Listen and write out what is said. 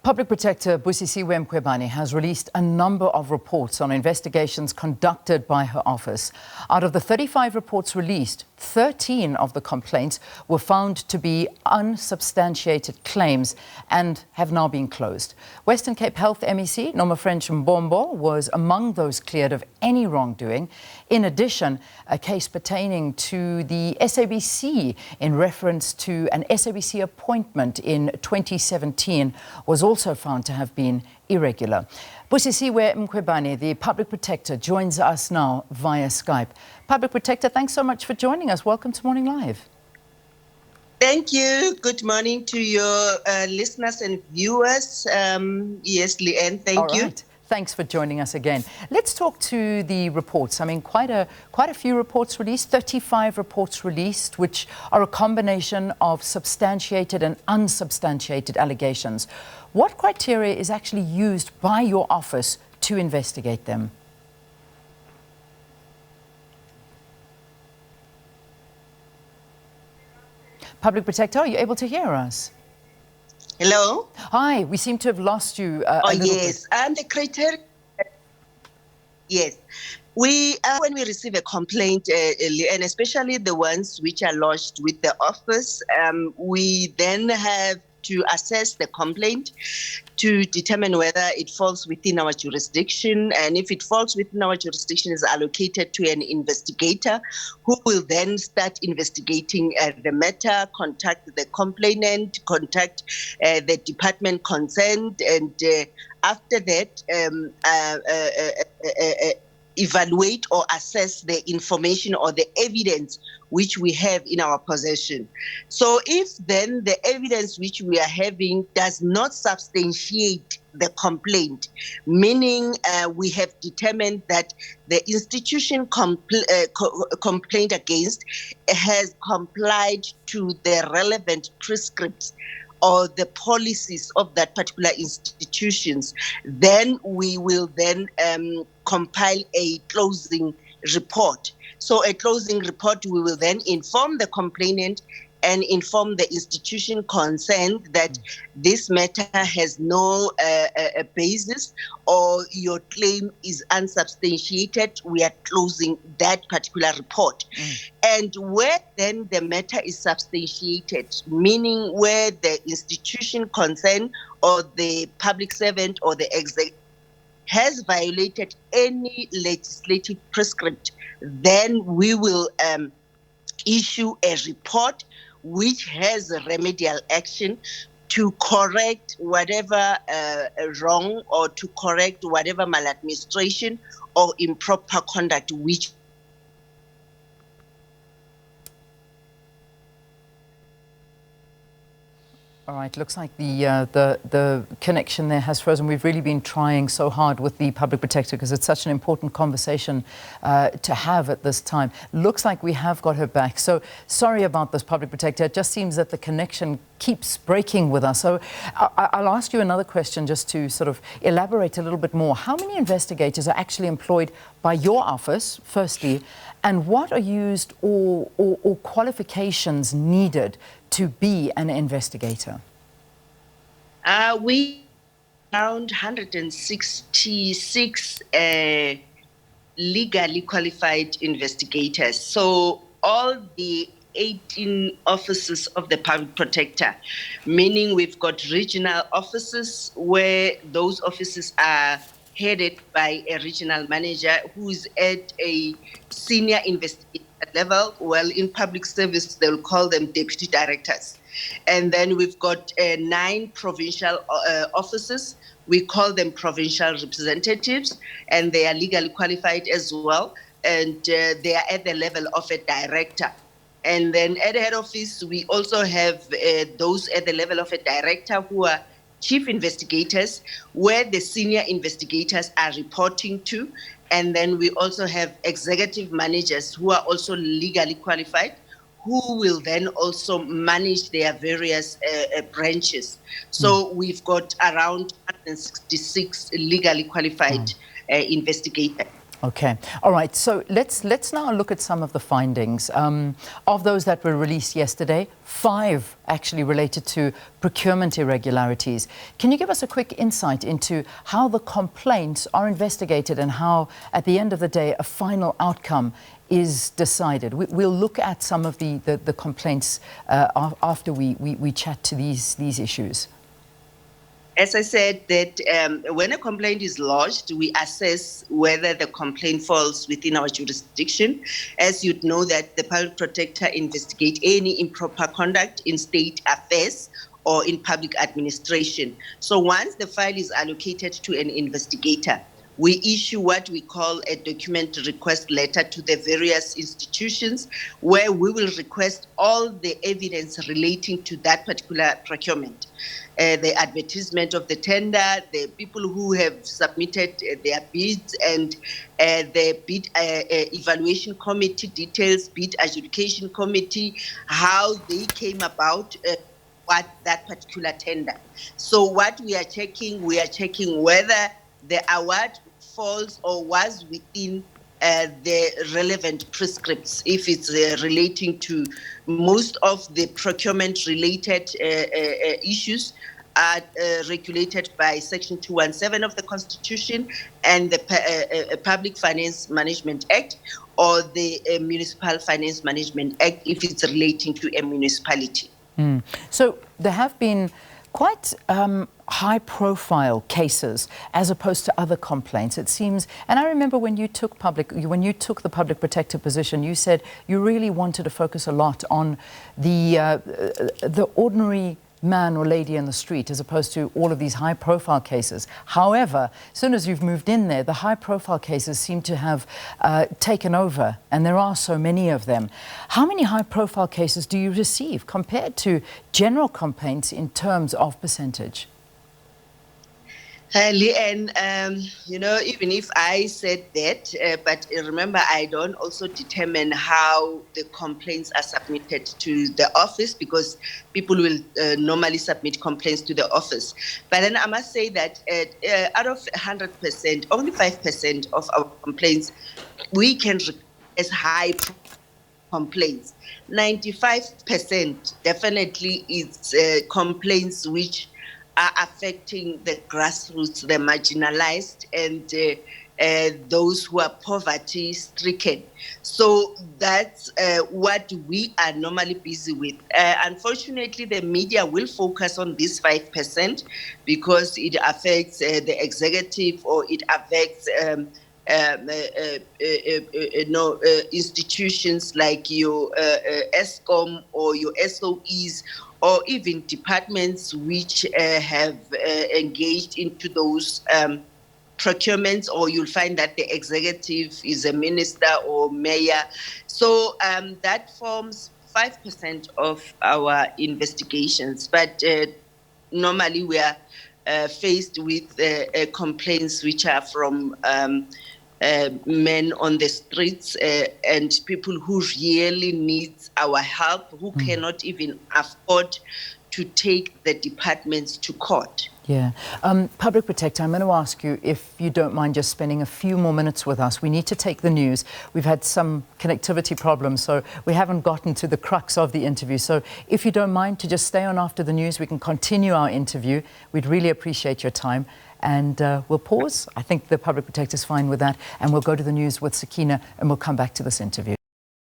Public Protector Busisiwe Mkhwebane has released a number of reports on investigations conducted by her office. Out of the 35 reports released, 13 of the complaints were found to be unsubstantiated claims and have now been closed. Western Cape Health MEC Nomafrench Mbombo was among those cleared of any wrongdoing. In addition, a case pertaining to the SABC in reference to an SABC appointment in 2017 was also found to have been irregular. Busisiwe Mkhwebane, the Public Protector, joins us now via Skype. Public Protector, thanks so much for joining us. Welcome to Morning Live. Thank you. Good morning to your listeners and viewers. Yes, Leanne, thank you. Thanks for joining us again. Let's talk to the reports. I mean, quite a few reports released, 35 reports released, which are a combination of substantiated and unsubstantiated allegations. What criteria is actually used by your office to investigate them? Public Protector, are you able to hear us? Hello? Hi, we seem to have lost you a little yes. bit. And the criteria, yes. We, when we receive a complaint, and especially the ones which are lodged with the office, we then have to assess the complaint to determine whether it falls within our jurisdiction, and if it falls within our jurisdiction, is allocated to an investigator who will then start investigating the matter, contact the complainant, contact the department concerned, and after that evaluate or assess the information or the evidence which we have in our possession. So if then the evidence which we are having does not substantiate the complaint, meaning we have determined that the institution complained against has complied to the relevant prescripts or the policies of that particular institutions, then we will then compile a closing report. So a closing report, we will then inform the complainant and inform the institution concerned that this matter has no basis or your claim is unsubstantiated. We are closing that particular report. And where then the matter is substantiated, meaning where the institution concerned or the public servant or the executive has violated any legislative prescript, then we will issue a report which has a remedial action to correct whatever wrong or to correct whatever maladministration or improper conduct which All right, looks like the connection there has frozen. We've really been trying so hard with the Public Protector because it's such an important conversation to have at this time. Looks like we have got her back. So sorry about this, Public Protector. It just seems that the connection keeps breaking with us. So I'll ask you another question just to sort of elaborate a little bit more. How many investigators are actually employed by your office, firstly, and what are used or qualifications needed to be an investigator? We around 166 legally qualified investigators. So all the 18 offices of the Public Protector, meaning we've got regional offices where those offices are headed by a regional manager who's at a senior investigator level. Well, in public service, they'll call them deputy directors. And then we've got 9 provincial offices. We call them provincial representatives, and they are legally qualified as well. And they are at the level of a director. And then at the head office, we also have those at the level of a director who are chief investigators, where the senior investigators are reporting to. And then we also have executive managers who are also legally qualified, who will then also manage their various branches. So we've got around 166 legally qualified investigators. Okay. All right. So let's now look at some of the findings. Of those that were released yesterday, 5 actually related to procurement irregularities. Can you give us a quick insight into how the complaints are investigated and how, at the end of the day, a final outcome is decided? We'll look at some of the complaints after we chat to these issues. As I said, that when a complaint is lodged, we assess whether the complaint falls within our jurisdiction. As you'd know, that the public protector investigates any improper conduct in state affairs or in public administration. So once the file is allocated to an investigator, we issue what we call a document request letter to the various institutions, where we will request all the evidence relating to that particular procurement. The advertisement of the tender, the people who have submitted their bids, and the bid evaluation committee details, bid adjudication committee, how they came about what that particular tender. So what we are checking whether the award falls or was within the relevant prescripts. If it's relating to most of the procurement related issues are regulated by Section 217 of the Constitution and the Public Finance Management Act, or the Municipal Finance Management Act if it's relating to a municipality. So there have been quite high-profile cases as opposed to other complaints, it seems. And I remember when you took the public protector position, you said you really wanted to focus a lot on the ordinary man or lady in the street as opposed to all of these high-profile cases. However, as soon as you've moved in there, the high-profile cases seem to have taken over, and there are so many of them. How many high-profile cases do you receive compared to general complaints in terms of percentage? Leanne, even if I said that, but remember, I don't also determine how the complaints are submitted to the office, because people will normally submit complaints to the office. But then I must say that out of 100%, only 5% of our complaints we can as high complaints. 95% definitely is complaints which are affecting the grassroots, the marginalized, and those who are poverty-stricken. So that's what we are normally busy with. Unfortunately, the media will focus on this 5% because it affects the executive, or it affects institutions like your ESCOM or your SOEs, or even departments which have engaged into those procurements, or you'll find that the executive is a minister or mayor. So that forms 5% of our investigations. But normally we are faced with complaints which are from men on the streets and people who really need our help, who cannot even afford to take the departments to court. Yeah. Public Protector, I'm going to ask you if you don't mind just spending a few more minutes with us. We need to take the news. We've had some connectivity problems, so we haven't gotten to the crux of the interview. So if you don't mind to just stay on after the news, we can continue our interview. We'd really appreciate your time. And we'll pause. I think the Public Protector's fine with that. And we'll go to the news with Sakina, and we'll come back to this interview.